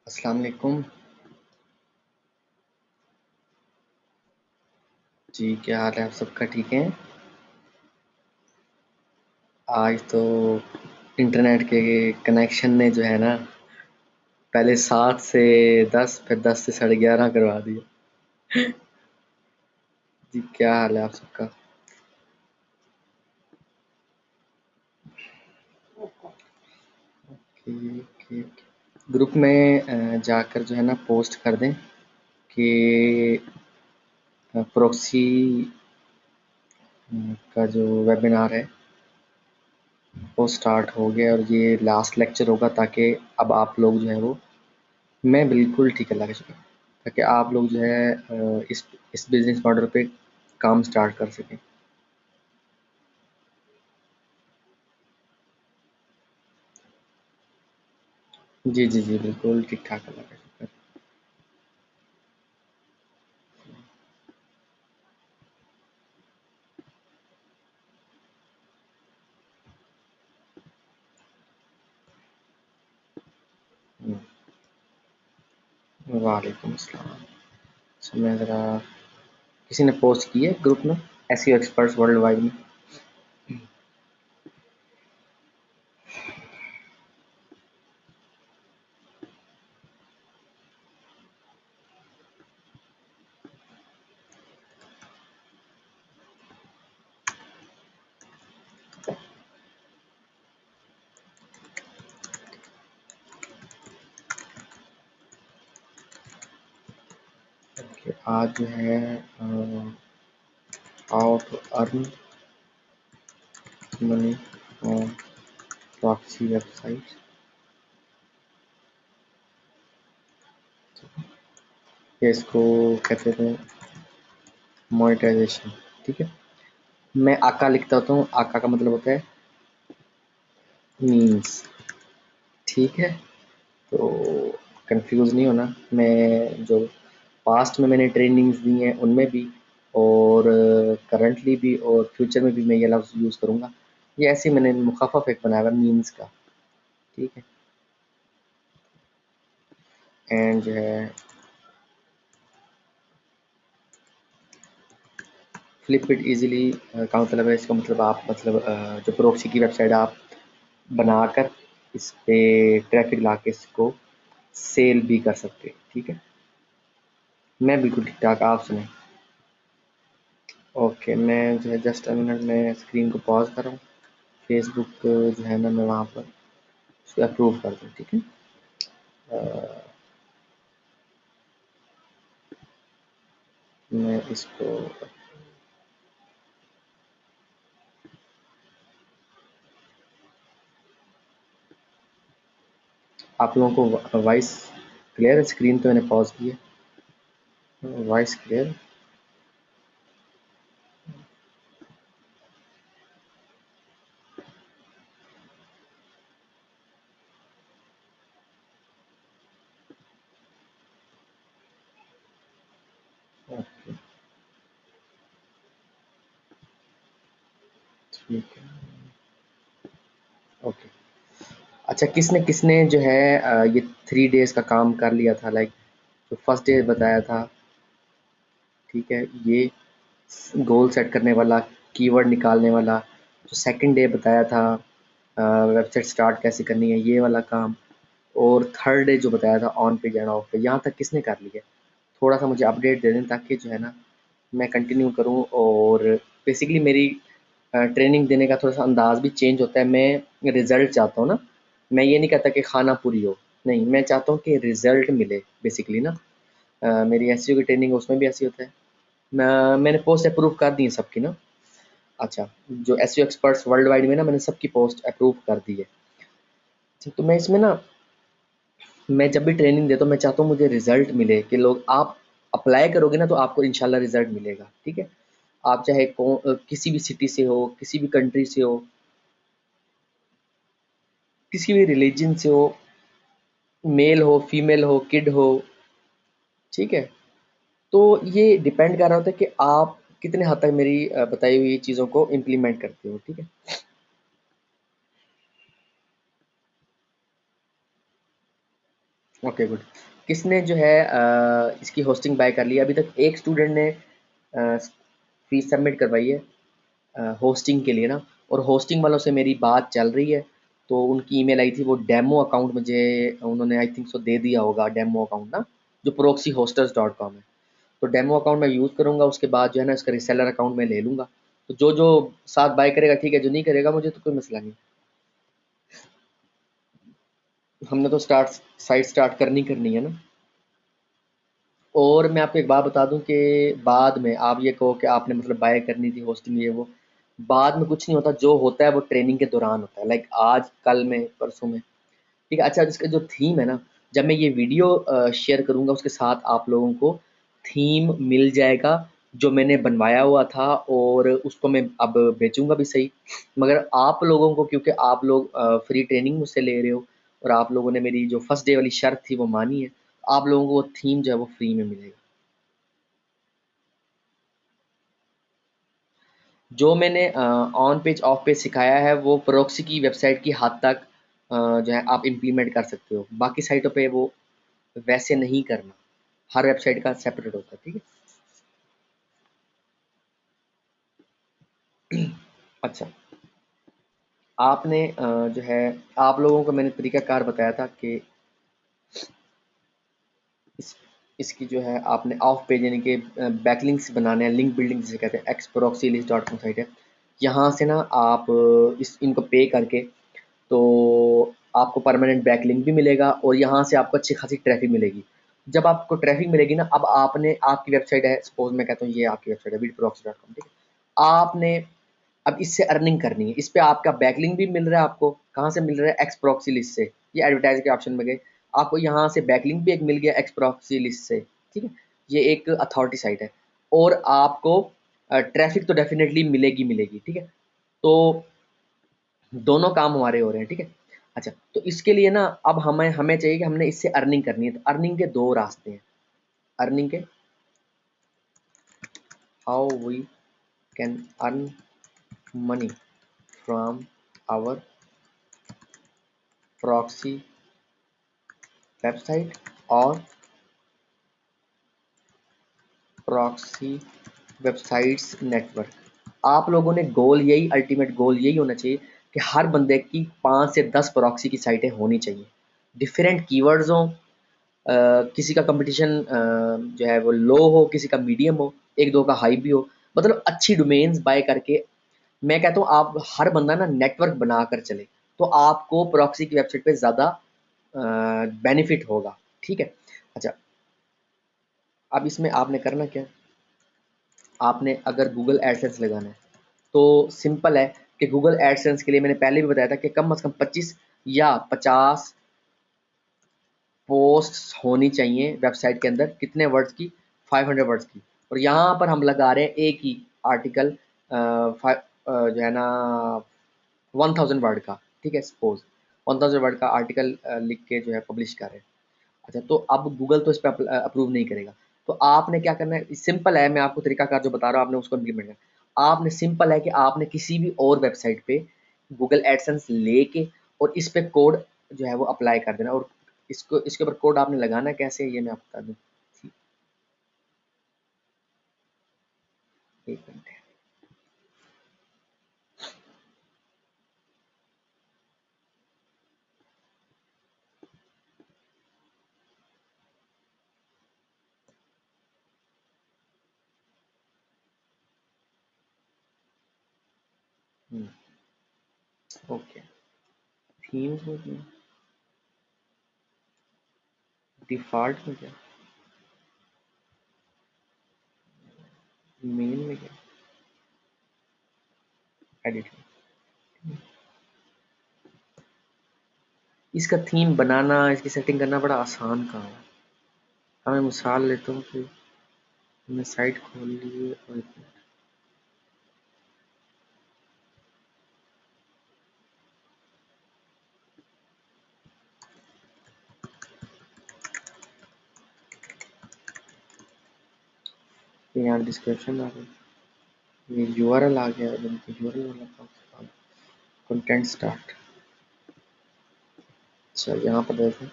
अस्सलाम वालेकुम। जी, क्या हाल है? आप सबका ठीक है? आज तो इंटरनेट के कनेक्शन ने जो है ना, पहले 7 से 10 फिर 10 से 11:30 करवा दिया। जी, क्या हाल है आप सबका? ठीक, ठीक। ग्रुप में जाकर जो है ना पोस्ट कर दें कि प्रॉक्सी का जो वेबिनार है वो स्टार्ट हो गया और ये लास्ट लेक्चर होगा, ताकि अब आप लोग जो है वो मैं बिल्कुल ठीक है, अल्लाह का शुक्र। ताकि आप लोग जो है इस बिज़नेस मॉडल पे काम स्टार्ट कर सकें। जी, जी, जी, बिल्कुल ठीक-ठाक, अल्लाह का शुक्र। हुँ, वालेकुम अस्सलाम। अच्छा, मैं ज़रा किसी ने पोस्ट की है ग्रुप में? एसईओ एक्सपर्ट्स वर्ल्ड वाइड में? कि आज जो है how to earn money on proxy website, या इसको कहते हैं मोनेटाइजेशन। ठीक है? मैं आका लिखता होता हूँ, आका का मतलब होता है मीन्स। ठीक है? तो कंफ्यूज नहीं होना। मैं जो पास्ट में मैंने ट्रेनिंग्स दी हैं उनमें भी, और करंटली भी और फ्यूचर में भी मैं ये लफ्ज़ यूज़ करूँगा। ये ऐसे ही मैंने मुख़फ़्फ़फ़ एक बनाया हुआ है मीन्स का। ठीक है? एंड जो है फ्लिप इट ईज़िली का मतलब है, इसका मतलब आप मतलब जो प्रॉक्सी की वेबसाइट आप बनाकर इस पे ट्रैफ़िक ला के इसको सेल भी कर सकते हैं। ठीक है? मैं बिल्कुल ठीक-ठाक, आप सुनाएँ? ओके, मैं जो है जस्ट अ मिनट में स्क्रीन को पॉज़ कर रहा हूँ। फ़ेसबुक जो है ना मैं वहाँ पर उसको अप्रूव कर दूँ। ठीक है? अ, मैं इसको आप लोगों को वॉइस क्लियर है? स्क्रीन तो मैंने पॉज़ की है। Voice clear? ओके, ठीक है। ओके। अच्छा, किसने-किसने जो है ये 3 डेज़ का काम कर लिया था? लाइक जो फर्स्ट डे बताया था, ठीक है? ये गोल सेट करने वाला, कीवर्ड निकालने वाला, जो सेकंड डे बताया था वेबसाइट स्टार्ट कैसे करनी है, ये वाला काम, और थर्ड डे जो बताया था on page end of page, यहाँ तक किसने कर लिया? थोड़ा-सा मुझे अपडेट दे दें, ताकि जो है ना मैं कंटिन्यू करूँ। और बेसिकली मेरी ट्रेनिंग देने का थोड़ा-सा अंदाज़ भी चेंज होता है। मैं रिज़ल्ट चाहता हूँ ना, मैं ये नहीं कहता कि खाना पूरी हो, नहीं, मैं चाहता हूँ कि रिज़ल्ट मिले बेसिकली ना। मेरी एसईओ की ट्रेनिंग उसमें भी ऐसे ही होता है। मैंने पोस्ट अप्रूव कर दी है सबकी ना। अच्छा, जो एसईओ एक्सपर्ट्स वर्ल्ड वाइड में ना मैंने सबकी पोस्ट अप्रूव कर दी है। ठीक, तो मैं इसमें ना, मैं जब भी ट्रेनिंग देता हूँ मैं चाहता हूँ मुझे रिज़ल्ट मिले, कि लोग आप अप्लाई करोगे ना तो आपको इंशाल्लाह रिज़ल्ट मिलेगा। ठीक है? आप चाहे किसी भी सिटी से हो, किसी भी कंट्री से हो, किसी भी रिलीजन से हो, मेल हो, फीमेल हो, किड हो, ठीक है? तो ये डिपेंड कर रहा होता है कि आप कितने हद तक मेरी बताई हुई चीज़ों को इम्प्लीमेंट करते हो। ठीक है? Okay good. किसने जो है इसकी होस्टिंग बाय कर लिया? अभी तक एक स्टूडेंट ने फीस सबमिट करवाई है होस्टिंग के लिए ना, और होस्टिंग वालों से मेरी बात चल रही है। तो उनकी ईमेल आई थी, वो डेमो अकाउंट मुझे उन्होंने आई थिंक सो दे दिया होगा, डेमो अकाउंट ना, जो proxyhosters.com है। तो डेमो अकाउंट मैं यूज़ करूँगा, उसके बाद जो है ना इसका रिसेलर अकाउंट मैं ले लूँगा। तो जो जो साथ बाय करेगा ठीक है, जो नहीं करेगा मुझे तो कोई मसला नहीं। हमने तो साइट स्टार्ट करनी करनी है ना। और मैं आपको एक बात बता दूं कि बाद में आप ये कहो कि आपने मतलब बाय करनी थी होस्टिंग ये वो, बाद में कुछ नहीं होता, जो होता है वो ट्रेनिंग के दौरान होता है, लाइक आज कल में परसों में। ठीक है। अच्छा, इसका जो थीम है ना, जब मैं ये वीडियो शेयर करूंगा उसके साथ आप लोगों को थीम मिल जाएगा जो मैंने बनवाया हुआ था, और उसको मैं अब बेचूंगा भी सही। मगर आप लोगों को, क्योंकि आप लोग फ्री ट्रेनिंग मुझसे ले रहे हो और आप लोगों ने मेरी जो फर्स्ट डे वाली शर्त थी वो मानी है, आप लोगों को वो थीम जो है वो फ्री में मिलेगा। जो मैंने ऑन पेज ऑफ पेज सिखाया है वो प्रॉक्सी की वेबसाइट की हद तक जो है आप इम्प्लीमेंट कर सकते हो, बाकी साइटों पे वो वैसे नहीं करना। हर वेबसाइट का सेपरेट होता है, ठीक है। अच्छा, आपने जो है आप लोगों को मैंने तरीकाकार बताया था कि इस इसकी जो है आपने ऑफ पेज यानी कि बैकलिंक्स बनाने हैं, लिंक बिल्डिंग जिसे कहते हैं, xproxylist.com साइट है। यहाँ से ना आप इस इनको पे करके तो आपको परमानेंट बैकलिंक भी मिलेगा और यहाँ से आपको अच्छी खासी ट्रैफिक मिलेगी। जब आपको ट्रैफिक मिलेगी ना, अब आपने आपकी वेबसाइट है, सपोज मैं कहता हूँ ये आपकी वेबसाइट है bitproxy.com, ठीक है। आपने अब इससे अर्निंग करनी है, इस पे आपका बैकलिंक भी मिल रहा है, आपको कहाँ से मिल रहा है? एक्स प्रॉक्सी लिस्ट से। ये एडवर्टाइज के ऑप्शन में गए, आपको यहाँ से बैकलिंक भी एक मिल गया एक्स प्रॉक्सी लिस्ट से, ठीक है। ये एक अथॉरिटी साइट है, और आपको ट्रैफिक तो डेफिनेटली मिलेगी मिलेगी, ठीक है। तो दोनों काम हमारे हो रहे हैं, ठीक है। अच्छा, तो इसके लिए ना अब हमें हमें चाहिए कि हमने इससे अर्निंग करनी है, तो अर्निंग के दो रास्ते हैं। अर्निंग के, how we can earn money from our proxy website और प्रॉक्सी वेबसाइट्स नेटवर्क। आप लोगों ने गोल यही, अल्टीमेट गोल यही होना चाहिए कि हर बंदे की 5 से 10 प्रॉक्सी की साइटें होनी चाहिए। डिफरेंट कीवर्ड्स हों, किसी का कंपटीशन जो है वो लो हो, किसी का मीडियम हो, एक दो का हाई भी हो, मतलब अच्छी डोमेन्स बाय करके। मैं कहता हूँ आप हर बंदा ना नेटवर्क बनाकर चले, तो आपको प्रॉक्सी की वेबसाइट पे ज़्यादा बेनिफिट होगा, ठीक है। अच्छा, अब इसमें आपने करना क्या है? आपने अगर गूगल एडसेंस लगाना है तो सिंपल है कि गूगल एडसेंस के लिए मैंने पहले भी बताया था कि कम से कम 25 या 50 पोस्ट्स होनी चाहिए वेबसाइट के अंदर। कितने वर्ड्स की? 500 वर्ड्स की। और यहाँ पर हम लगा रहे हैं एक ही आर्टिकल जो है ना 1000 वर्ड का, ठीक है। सपोज 1000 वर्ड का आर्टिकल लिख के जो है पब्लिश कर रहे हैं। अच्छा, तो अब गूगल तो इस पर अप्रूव नहीं करेगा। तो आपने क्या करना है? सिंपल है, मैं आपको तरीकाकार जो बता रहा हूँ आपने उसको इम्प्लीमेंट करना। आपने सिंपल है कि आपने किसी भी और वेबसाइट पे गूगल एडसेंस लेके और इस पे कोड जो है वो अप्लाई कर देना, और इसको इसके ऊपर कोड आपने लगाना है कैसे, ये मैं आपको बता दूँ। एक मिनट है। ओके, थीम्स में क्या, डिफ़ॉल्ट में क्या, मेन में क्या, एडिट में। इसका थीम बनाना, इसकी सेटिंग करना बड़ा आसान काम है। अब मैं मिसाल लेता हूँ कि मैंने साइट खोल ली है और यहाँ डिस्क्रिप्शन आ गया, ये यूआरएल आ गया, यूआरएल वाला कंटेंट स्टार्ट। अच्छा, यहाँ पर देखें,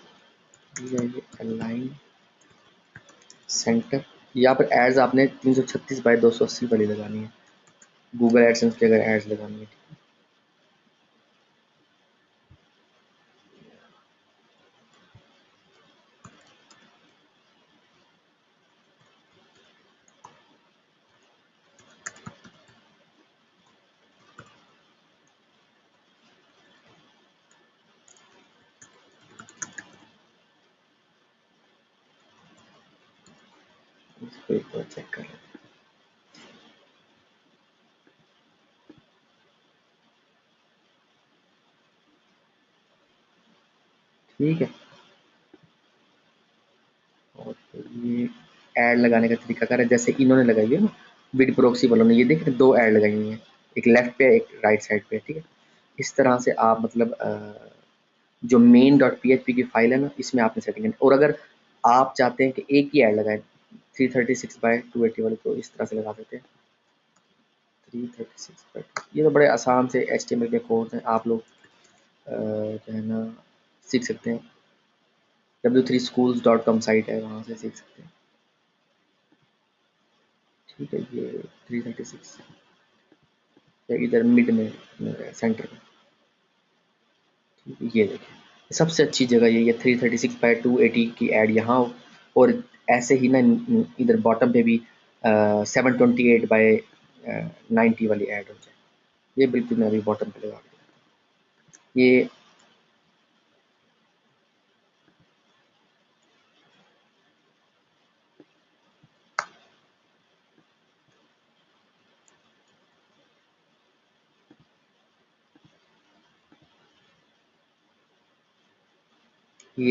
ये अलाइन सेंटर। यहाँ पर एड्स आपने 336 बाई 280 वाली लगानी है, गूगल एडसेंस की अगर एड्स लगानी है। इसको एक बार चेक कर लेते हैं। ठीक है, और ये ऐड लगाने का तरीका कर है जैसे इन्होंने लगाई है ना, विड प्रोक्सी वालों ने, ये देख रहे 2 ऐड लगाई हुई हैं, एक लेफ्ट पे एक राइट साइड पे। ठीक है, इस तरह से आप मतलब जो मेन डॉट php की फाइल है ना, इसमें आपने सेटिंग करनी। और अगर आप चाहते हैं कि एक ही ऐड लगाएं 336 बाय 280 वाली, तो इस तरह से लगा देते हैं 336 बाय। ये तो बड़े आसान से HTML के कोड हैं, आप लोग जो है ना सीख सकते हैं। w3schools.com साइट है, वहाँ से सीख सकते हैं। ठीक है, ये 336 इधर मिड में सेंटर में। ठीक है, ये देखिए सबसे अच्छी जगह ये 336 बाय 280 की ऐड यहाँ हो, और ऐसे ही ना इधर बॉटम पे भी 728 बाय 90 वाली ऐड हो जाए। ये बिल्कुल मैं अभी बॉटम पे लगा दिया। ये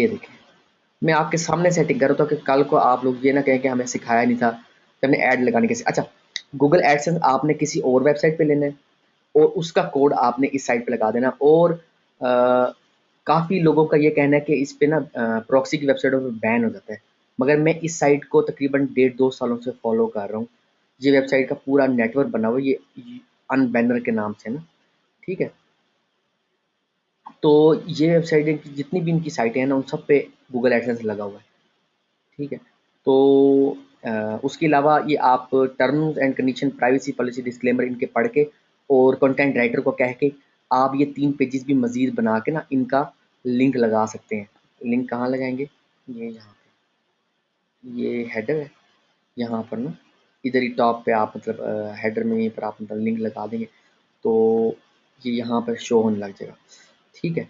देखिए मैं आपके सामने सेटिंग कर रहा था कि कल को आप लोग ये ना कहें कि हमें सिखाया नहीं था कि हमने ऐड लगाने कैसे। अच्छा, गूगल एडसेंस आपने किसी और वेबसाइट पे लेना है और उसका कोड आपने इस साइट पे लगा देना। और काफ़ी लोगों का ये कहना है कि इस पे ना प्रॉक्सी की वेबसाइटों पे बैन हो जाता है, मगर मैं इस साइट को तकरीबन 1.5-2 सालों से फॉलो कर रहा हूँ। ये वेबसाइट का पूरा नेटवर्क बना हुआ है, ये अनबैनर के नाम से ना। ठीक है, तो ये वेबसाइटें जितनी भी इनकी साइटें हैं ना, उन सब पे गूगल एडसेंस लगा हुआ है। ठीक है, तो उसके अलावा ये आप terms and condition, privacy policy, disclaimer इनके पढ़ के और कंटेंट राइटर को कह के आप ये 3 पेजेस भी मज़ीद बना के ना इनका लिंक लगा सकते हैं। लिंक कहाँ लगाएँगे? ये यहाँ पे, ये हेडर है, यहाँ पर ना इधर ही टॉप पे आप मतलब हेडर में यहीं पर आप मतलब लिंक लगा देंगे, तो ये यहाँ पर शो होने लग जाएगा। ठीक है,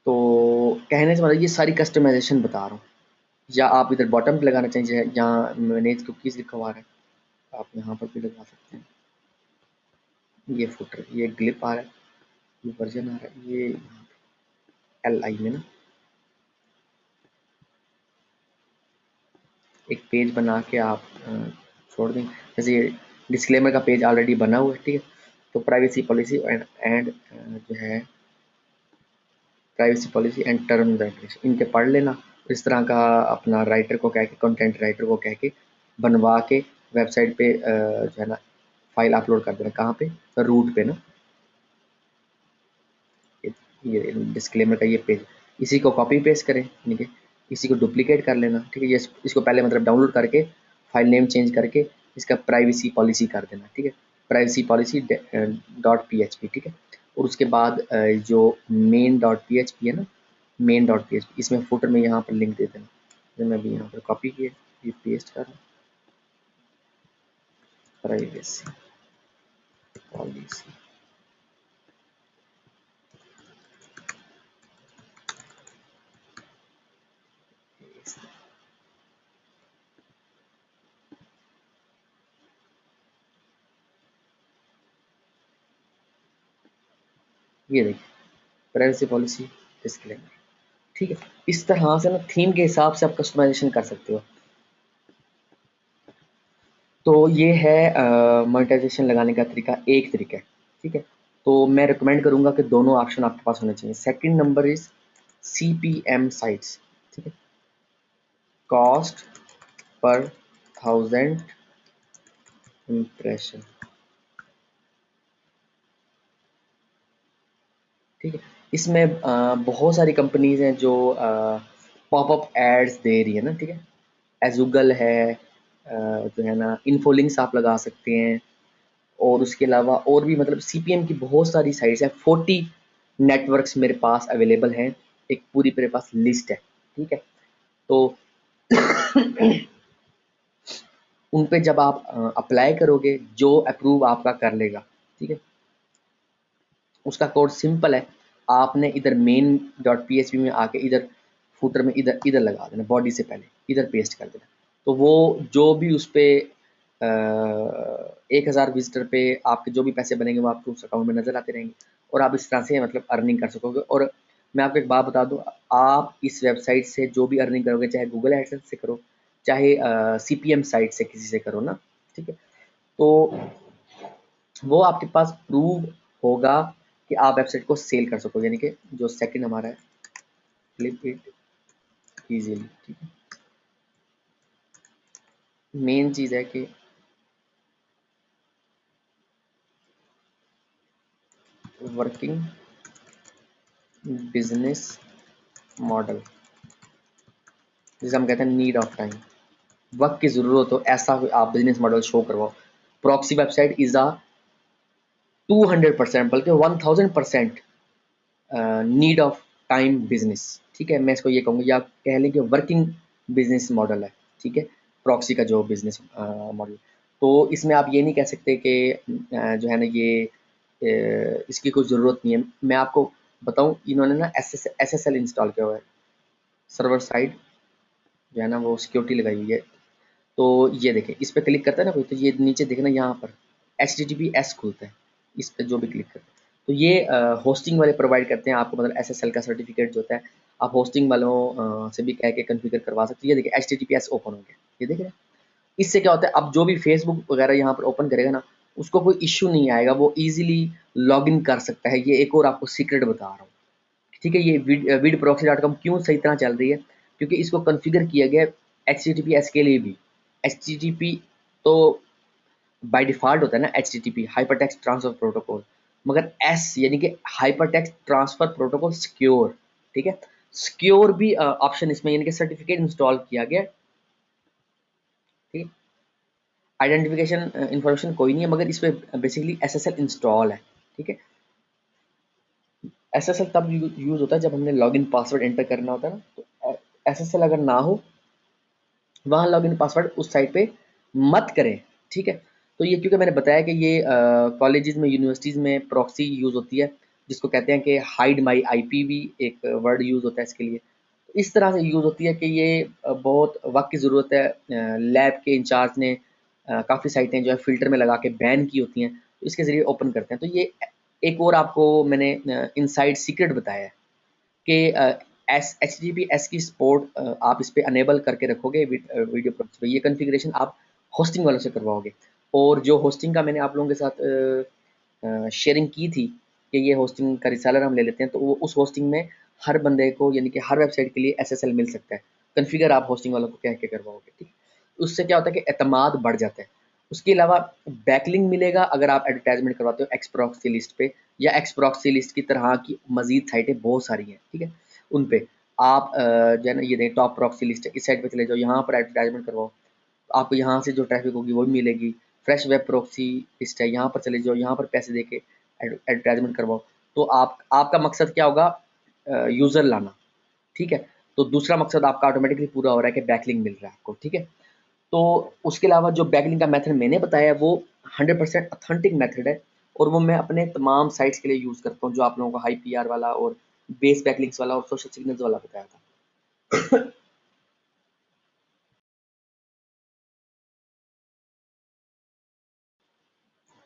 तो कहने से मतलब ये सारी कस्टमाइज़ेशन बता रहा हूँ। या आप इधर बॉटम पे लगाना चाहिए जहाँ मैनेज कुकीज़ लिखा हुआ है, आप यहाँ पर भी लगा सकते हैं। ये फुटर, ये ग्लिप आ रहा है, ये वर्जन आ रहा है, ये LI में ना एक पेज बना के आप छोड़ दें। जैसे ये डिस्क्लेमर का पेज ऑलरेडी बना हुआ है। ठीक है, तो प्राइवेसी पॉलिसी एंड जो है privacy policy and terms and condition इनके पढ़ लेना। इस तरह का अपना राइटर को कह के, कंटेंट राइटर को कह के बनवा के वेबसाइट पे जो है ना फाइल अपलोड कर देना। कहाँ पे? रूट पे ना, ये डिस्क्लेमर का ये पेज, इसी को कॉपी पेस्ट करें। ठीक है, इसी को डुप्लीकेट कर लेना। ठीक है, ये इसको पहले मतलब डाउनलोड करके फाइल नेम चेंज करके इसका प्राइवेसी पॉलिसी कर देना। ठीक है, प्राइवेसी पॉलिसी डॉट PHP। ठीक है, और उसके बाद जो मेन डॉट PHP है ना, मेन डॉट PHP इसमें फुटर में यहाँ पर लिंक दे देना। तो मैं भी यहाँ पर कॉपी किए, ये पेस्ट कर रहा हूँ, प्राइवेसी पॉलिसी। ये देखिए प्राइवेसी पॉलिसी डिस्क्लेमर। ठीक है, इस तरह से ना थीम के हिसाब से आप कस्टमाइजेशन कर सकते हो। तो ये है मोनेटाइजेशन लगाने का तरीका, एक तरीका है। ठीक है, तो मैं रिकमेंड करूंगा कि दोनों ऑप्शन आपके पास होने चाहिए। Second number is CPM sites. ठीक है, कॉस्ट पर 1000 इम्प्रेशन। ठीक है, इसमें बहुत सारी कंपनीज हैं जो पॉपअप एड्स दे रही है ना, ठीक है। एजूगल है, जो है ना इन्फोलिंक्स आप लगा सकते हैं, और उसके अलावा और भी मतलब सीपीएम की बहुत सारी साइट्स हैं। 40 नेटवर्क्स मेरे पास अवेलेबल हैं, एक पूरी मेरे पास लिस्ट है, ठीक है। तो उन पे जब आप अप्लाई करोगे, जो अप्रूव आपका कर लेगा, ठीक है, उसका कोड सिंपल है। आपने इधर मेन डॉट पीएचपी में आके इधर फुटर में इधर इधर लगा देना, बॉडी से पहले इधर पेस्ट कर देना। तो वो जो भी उस पे 1000 विजिटर पे आपके जो भी पैसे बनेंगे वो आपको उस अकाउंट में नजर आते रहेंगे, और आप इस तरह से मतलब अर्निंग कर सकोगे। और मैं आपको एक बात बता दूं, आप इस वेबसाइट से जो भी अर्निंग करोगे, चाहे गूगल एडसेंस से करो, चाहे सीपीएम साइट से किसी से करो ना, ठीक है, तो वो आपके पास प्रूव होगा कि आप वेबसाइट को सेल कर सकोगे। यानी कि जो सेकंड हमारा है, फ्लिप इट इजीली, ठीक है। मेन चीज़ है कि वर्किंग बिजनेस मॉडल, जिसे हम कहते हैं नीड ऑफ टाइम, वक्त की ज़रूरत हो ऐसा कोई आप बिजनेस मॉडल शो करवाओ। प्रॉक्सी वेबसाइट इज़ अ 200% बल्कि 1000% नीड ऑफ टाइम बिजनेस, ठीक है। मैं इसको ये कहूँगा, या कह लें कि वर्किंग बिजनेस मॉडल है, ठीक है, प्रॉक्सी का जो बिजनेस मॉडल। तो इसमें आप ये नहीं कह सकते कि जो है ना ये इसकी कोई ज़रूरत नहीं है। मैं आपको बताऊं, इन्होंने ना SSL इंस्टॉल किया हुआ है, सर्वर साइड जो है ना वो सिक्योरिटी लगाई हुई है। तो ये देखें, इस पर क्लिक करता है ना कोई, तो ये नीचे देखना यहाँ पर HTTPS खुलता है, इस पर जो भी क्लिक करते हैं तो ये होस्टिंग वाले प्रोवाइड करते हैं आपको, मतलब SSL का सर्टिफिकेट जो होता है, आप होस्टिंग वालों से भी कह के कन्फिगर करवा सकते हैं। ये देखिए HTTPS ओपन हो गया, ये देख रहे हैं। इससे क्या होता है, अब जो भी फेसबुक वगैरह यहाँ पर ओपन करेगा ना, उसको कोई इश्यू नहीं आएगा, वो ईजिली लॉग इन कर सकता है। ये एक और आपको सीक्रेट बता रहा हूँ, ठीक है। ये vidproxy.com क्यों सही तरह चल रही है, क्योंकि इसको कॉन्फ़िगर किया गया है HTTPS के लिए भी। HTTP तो बाय डिफ़ॉल्ट होता है ना, HTTP हाइपरटेक्स्ट ट्रांसफर प्रोटोकॉल, मगर S यानी कि हाइपरटेक्स्ट ट्रांसफर प्रोटोकॉल सिक्योर, ठीक है। सिक्योर भी ऑप्शन इसमें यानी कि सर्टिफिकेट इंस्टॉल किया गया, ठीक है। आइडेंटिफिकेशन इंफॉर्मेशन कोई नहीं है, मगर इस पे बेसिकली SSL इंस्टॉल है, ठीक है। SSL तब यूज़ होता है जब हमने लॉगिन पासवर्ड एंटर करना होता है ना, तो SSL अगर ना हो, वहाँ लॉगिन पासवर्ड उस साइट पे मत करें, ठीक है। तो ये क्योंकि मैंने बताया कि ये कॉलेजेस में, यूनिवर्सिटीज़ में प्रॉक्सी यूज़ होती है, जिसको कहते हैं कि हाइड माई आईपी भी एक वर्ड यूज़ होता है इसके लिए। तो इस तरह से यूज़ होती है कि ये बहुत वक्त की ज़रूरत है। लैब के इंचार्ज ने काफ़ी साइटें जो है फ़िल्टर में लगा के बैन की होती हैं, तो इसके ज़रिए ओपन करते हैं। तो ये एक और आपको मैंने इनसाइड सीक्रेट बताया है कि HTTPS की सपोर्ट आप इस पे अनेबल करके रखोगे वीडियो प्रोजेक्ट पे। ये कॉन्फ़िगरेशन आप होस्टिंग वालों से करवाओगे, और जो होस्टिंग का मैंने आप लोगों के साथ शेयरिंग की थी कि ये होस्टिंग का रिसेलर हम ले लेते हैं, तो वो उस होस्टिंग में हर बंदे को यानी कि हर वेबसाइट के लिए SSL मिल सकता है। कॉन्फ़िगर आप होस्टिंग वालों को कह के करवाओगे, ठीक है। उससे क्या होता है कि एतमाद बढ़ जाता है। उसके अलावा बैकलिंक मिलेगा अगर आप एडवर्टाइजमेंट करवाते हो एक्सप्रॉक्सी लिस्ट पे, या एक्सप्रॉक्सी लिस्ट की तरह की मजीद साइटें बहुत सारी हैं, ठीक है। उन पे आप जो है ना ये दें, टॉप प्रॉक्सी लिस्ट है, इस साइट पे चले जाओ, यहाँ पर एडवर्टाइजमेंट करवाओ, तो आपको यहाँ से जो ट्रैफिक होगी वो भी मिलेगी। फ्रेश वेब प्रॉक्सी लिस्ट है, यहाँ पर चले जाओ, यहाँ पर पैसे दे के एडवर्टाइजमेंट करवाओ। तो आपका मकसद क्या होगा, यूज़र लाना, ठीक है। तो दूसरा मकसद आपका ऑटोमेटिकली पूरा हो रहा है कि बैकलिंक मिल रहा है आपको, ठीक है। तो उसके अलावा जो बैकलिंक का मेथड मैंने बताया है वो 100% ऑथेंटिक मेथड है, और वो मैं अपने तमाम साइट्स के लिए यूज़ करता हूँ, जो आप लोगों को हाई पीआर वाला और बेस बैकलिंक्स वाला और सोशल सिग्नल्स वाला बताया था।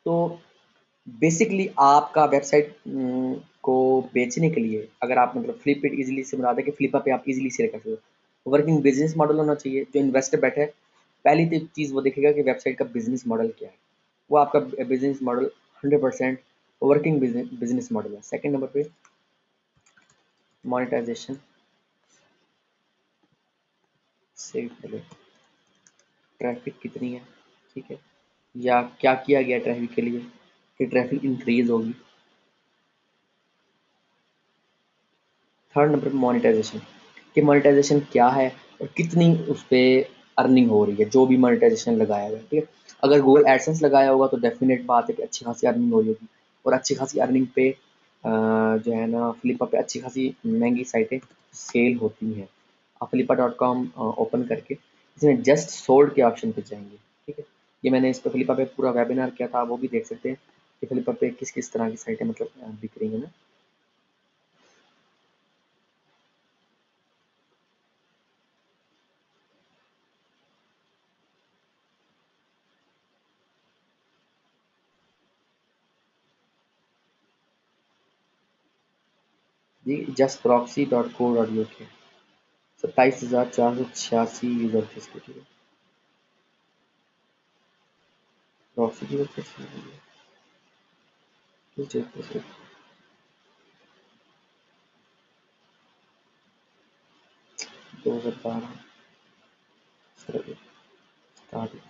तो बेसिकली आपका वेबसाइट को बेचने के लिए, अगर आप मतलब फ्लिप इट इजीली से मुराद है कि फ्लिपा पे आप इजीली सेल कर सकते हो, वर्किंग बिजनेस मॉडल होना चाहिए। जो इन्वेस्टर बैठे है, पहली तो चीज़ वो देखेगा कि वेबसाइट का बिजनेस मॉडल क्या है, वो आपका business model 100% working business model है। सेकंड नंबर पे मोनेटाइजेशन से पहले ट्रैफिक कितनी है, ठीक है, या क्या किया गया ट्रैफिक के लिए कि ट्रैफिक इंक्रीज होगी। थर्ड नंबर पे मोनेटाइजेशन, कि मोनेटाइजेशन क्या है और कितनी उस पर अर्निंग हो रही है, जो भी मोनेटाइजेशन लगाया हुआ है, ठीक है। अगर गूगल एडसेंस लगाया होगा तो डेफिनेट बात है कि अच्छी खासी अर्निंग हो रही होगी, और अच्छी खासी अर्निंग पे जो है ना फ्लिपा पे अच्छी खासी महंगी साइटें सेल होती हैं। आप flippa.com ओपन करके इसमें जस्ट सोल्ड के ऑप्शन पे जाएंगे, ठीक है। ये मैंने इस पर फ्लिपा पे पूरा वेबिनार किया था, आप वो भी देख सकते हैं कि फ्लिपा पे किस किस तरह की साइटें मतलब बिक रही है ना। जी just proxy dot co dot UK के, 27,486 यूजर थे इसके, ठीक है। प्रॉक्सी की वेबसाइट से 2012 स्टार्ट।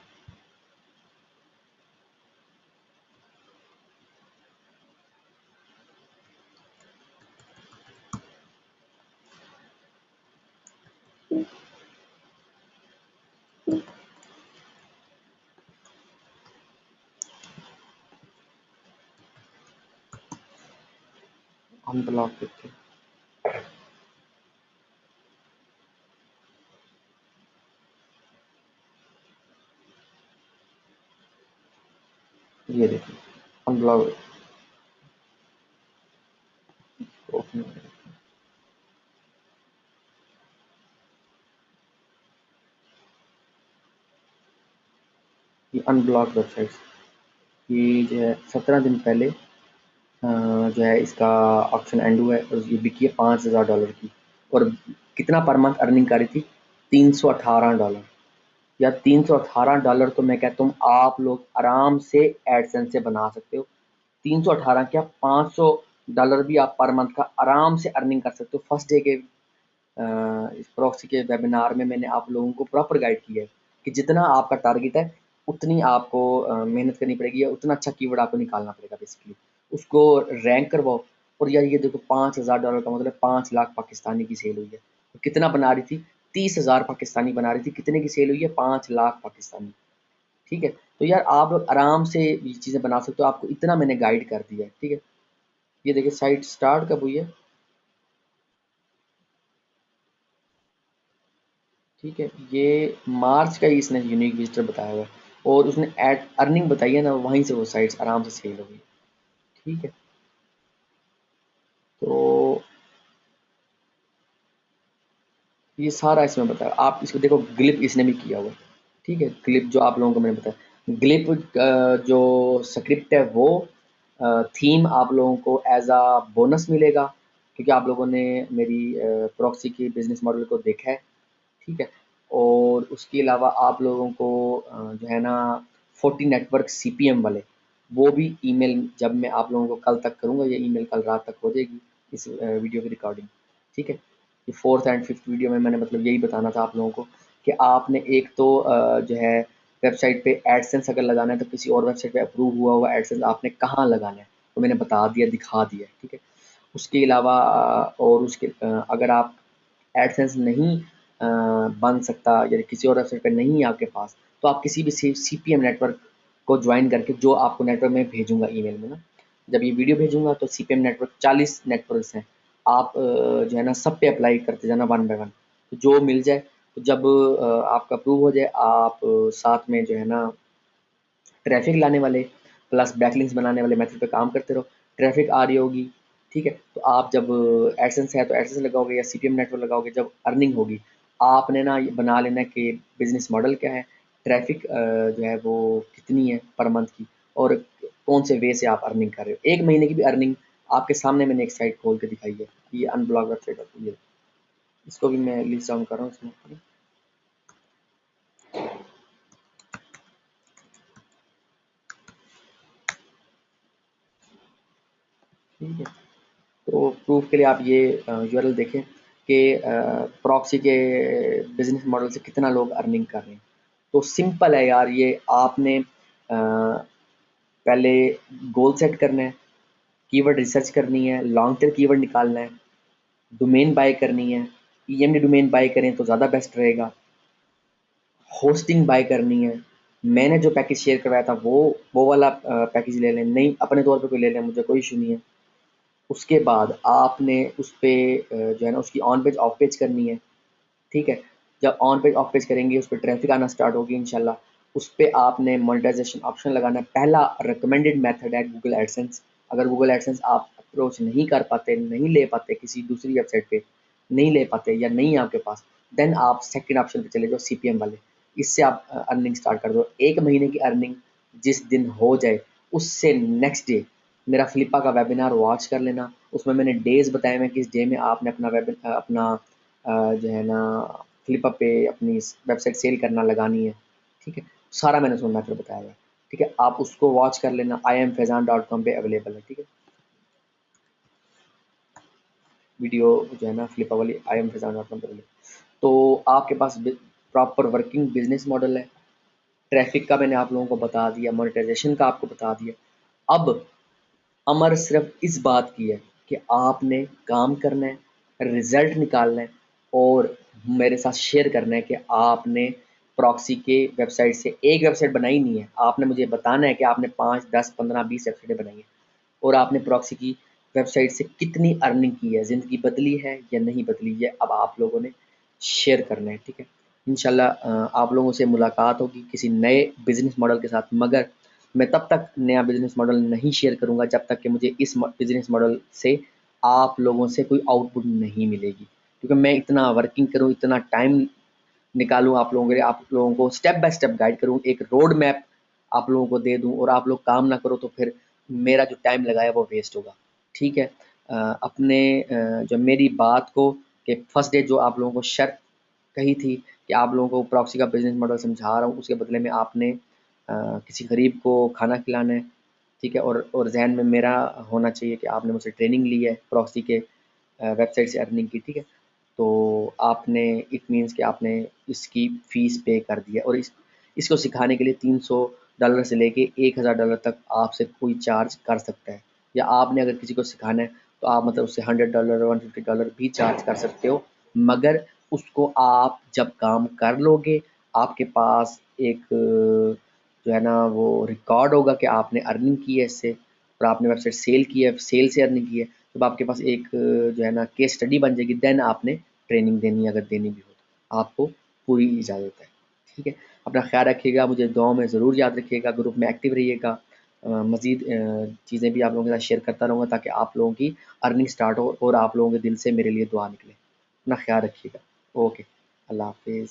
अनब्लॉक करके ये देखिए अनब्लॉक ओपन, ये अनब्लॉक वेबसाइट, ये जो है 17 दिन पहले जो है इसका ऑप्शन एंड हुआ है और ये बिकी है $5,000 की। और कितना पर मंथ अर्निंग कर रही थी, $318। या $318 तो मैं कहता हूँ आप लोग आराम से एडसेंस से बना सकते हो। 318 क्या, $500 भी आप पर मंथ का आराम से अर्निंग कर सकते हो। फर्स्ट डे के इस प्रॉक्सी के वेबिनार में मैंने आप लोगों को प्रॉपर गाइड किया है कि जितना आपका टारगेट है उतनी आपको मेहनत करनी पड़ेगी, या उतना अच्छा कीवर्ड आपको निकालना पड़ेगा बेसिकली, उसको रैंक करवाओ। और यार ये देखो $5,000 का मतलब 5 लाख पाकिस्तानी की सेल हुई है। तो कितना बना रही थी, 30,000 पाकिस्तानी बना रही थी, कितने की सेल हुई है, 5 लाख पाकिस्तानी, ठीक है। तो यार आप लोग आराम से ये चीज़ें बना सकते हो, आपको इतना मैंने गाइड कर दिया है, ठीक है। ये देखिए साइट स्टार्ट कब हुई है, ठीक है। ये मार्च का ही इसने यूनिक विजिटर बताया हुआ है, और उसने एड अर्निंग बताई है ना, वहीं से वो साइट्स आराम से सेल हो गई, ठीक है। तो ये सारा इसमें बताया, आप इसको देखो, ग्लिप इसने भी किया हुआ है, ठीक है। ग्लिप जो आप लोगों को मैंने बताया, ग्लिप जो स्क्रिप्ट है वो थीम आप लोगों को एज अ बोनस मिलेगा, क्योंकि आप लोगों ने मेरी प्रॉक्सी की बिजनेस मॉडल को देखा है, ठीक है। और उसके अलावा आप लोगों को जो है ना 40 नेटवर्क सीपीएम वाले, वो भी ईमेल जब मैं आप लोगों को कल तक करूँगा, ये ईमेल कल रात तक हो जाएगी इस वीडियो की रिकॉर्डिंग, ठीक है। ये फोर्थ एंड फिफ्थ वीडियो में मैंने मतलब यही बताना था आप लोगों को कि आपने एक तो जो है वेबसाइट पे एडसेंस अगर लगाना है तो किसी और वेबसाइट पे अप्रूव हुआ हुआ एडसेंस आपने कहाँ लगाना है, तो मैंने बता दिया, दिखा दिया, ठीक है। उसके अलावा और उसके अगर आप एडसेंस नहीं बन सकता या किसी और वेबसाइट पे नहीं है आपके पास, तो आप किसी भी सीपीएम नेटवर्क को ज्वाइन करके, जो आपको नेटवर्क में भेजूंगा ईमेल में ना, जब ये वीडियो भेजूंगा तो सीपीएम नेटवर्क 40 नेटवर्क्स हैं, आप जो है ना सब पे अप्लाई करते जाना वन बाय वन, तो जो मिल जाए, तो जब आपका अप्रूव हो जाए, आप साथ में जो है ना ट्रैफिक लाने वाले प्लस बैकलिंक्स बनाने वाले मेथड पे काम करते रहो। ट्रैफिक आ रही होगी, ठीक है, तो आप जब एडसेंस है तो एडसेंस लगाओगे या सीपीएम नेटवर्क लगाओगे, जब अर्निंग होगी आपने ना ये बना लेना कि बिजनेस मॉडल क्या है, ट्रैफिक जो है वो कितनी है पर मंथ की, और कौन से वे से आप अर्निंग कर रहे हो। 1 महीने की भी अर्निंग आपके सामने मैंने एक साइट खोल के दिखाई है, ये अनब्लॉक वेबसाइट होती है, इसको भी मैं लिस्ट डाउन कर रहा हूँ इसमें, ठीक है। तो प्रूफ के लिए आप ये यूआरएल देखें कि प्रॉक्सी के बिजनेस मॉडल से कितना लोग अर्निंग कर रहे हैं। तो सिंपल है यार, ये आपने पहले गोल सेट करना है, कीवर्ड रिसर्च करनी है, लॉन्ग टेल कीवर्ड निकालना है, डोमेन बाय करनी है, ईएमडी डोमेन बाय करें तो ज़्यादा बेस्ट रहेगा। होस्टिंग बाय करनी है, मैंने जो पैकेज शेयर करवाया था वो वाला पैकेज ले लें, नहीं अपने तौर पे कोई ले लें, मुझे कोई इशू नहीं है। उसके बाद आपने उस पे जो है ना उसकी ऑन पेज ऑफ पेज करनी है, ठीक है। जब ऑन पेज ऑफ पेज करेंगे उस पे ट्रैफिक आना स्टार्ट होगी इंशाल्लाह। उस पे आपने मोनेटाइजेशन ऑप्शन लगाना है। पहला रिकमेंडेड मेथड है गूगल एडसेंस। अगर गूगल एडसेंस आप अप्रोच नहीं कर पाते, नहीं ले पाते, किसी दूसरी वेबसाइट पे नहीं ले पाते या नहीं है आपके पास, देन आप सेकंड ऑप्शन पे चले जाओ, सीपीएम वाले। इससे आप अर्निंग स्टार्ट कर दो। 1 महीने की अर्निंग जिस दिन हो जाए, उससे नेक्स्ट डे मेरा फ्लिपा का वेबिनार वॉच कर लेना। उसमें मैंने डेज़ बताए हुए हैं किस डे में आपने अपना जो है ना फ्लिपा पे अपनी वेबसाइट सेल करना लगानी है, ठीक है। सारा मैंने उसमें मैथड बताया हुआ है, ठीक है। आप उसको वॉच कर लेना, iamfezan.com पे अवेलेबल है, ठीक है। वीडियो जो है ना फ्लिपा वाली iamfezan.com पे अवेलेबल। तो आपके पास प्रॉपर वर्किंग बिजनेस मॉडल है। ट्रैफिक का मैंने आप लोगों को बता दिया, मोनेटाइजेशन का आपको बता दिया। अब अमर सिर्फ इस बात की है कि आपने काम करना है, रिजल्ट निकालना है और मेरे साथ शेयर करना है कि आपने प्रॉक्सी के वेबसाइट से एक वेबसाइट बनाई नहीं है। आपने मुझे बताना है कि आपने 5, 10, 15, 20 वेबसाइटें बनाई हैं और आपने प्रॉक्सी की वेबसाइट से कितनी अर्निंग की है, ज़िंदगी बदली है या नहीं बदली है, अब आप लोगों ने शेयर करना है, ठीक है। इंशाल्लाह आप लोगों से मुलाकात होगी किसी नए बिज़नेस मॉडल के साथ, मगर मैं तब तक नया बिज़नेस मॉडल नहीं शेयर करूँगा जब तक कि मुझे इस बिज़नेस मॉडल से आप लोगों से कोई आउटपुट नहीं मिलेगी। क्योंकि मैं इतना वर्किंग करूँ, इतना टाइम निकालूँ आप लोगों के लिए, आप लोगों को स्टेप बाय स्टेप गाइड करूँ, एक रोड मैप आप लोगों को दे दूँ और आप लोग काम ना करो तो फिर मेरा जो टाइम लगाया वो वेस्ट होगा, ठीक है। अपने जो मेरी बात को कि फर्स्ट डे जो आप लोगों को शर्त कही थी कि आप लोगों को प्रॉक्सी का बिज़नेस मॉडल समझा रहा हूँ, उसके बदले में आपने किसी गरीब को खाना खिलाना है, ठीक है। और ज़हन में मेरा होना चाहिए कि आपने मुझसे ट्रेनिंग ली है प्रॉक्सी के वेबसाइट से अर्निंग की, ठीक है। तो आपने इट मीन्स कि आपने इसकी फ़ीस पे कर दी है और इसको सिखाने के लिए $300 से लेके $1000 तक आपसे कोई चार्ज कर सकता है। या आपने अगर किसी को सिखाना है तो आप मतलब उससे $100, $150 भी चार्ज कर सकते हो। मगर उसको आप जब काम कर लोगे, आपके पास एक जो है ना वो रिकॉर्ड होगा कि आपने अर्निंग की है इससे और आपने वेबसाइट सेल की है, सेल से अर्निंग की है। तब आपके पास एक जो है ना केस स्टडी बन जाएगी, देन आपने ट्रेनिंग देनी है, अगर देनी भी हो तो आपको पूरी इजाज़त है, ठीक है। अपना ख्याल रखिएगा, मुझे दुआओं में ज़रूर याद रखिएगा, ग्रुप में एक्टिव रहिएगा। मज़ीद चीज़ें भी आप लोगों के साथ शेयर करता रहूँगा ताकि आप लोगों की अर्निंग स्टार्ट हो और आप लोगों के दिल से मेरे लिए दुआ निकले। अपना ख्याल रखिएगा। ओके, अल्लाह हाफ़िज़।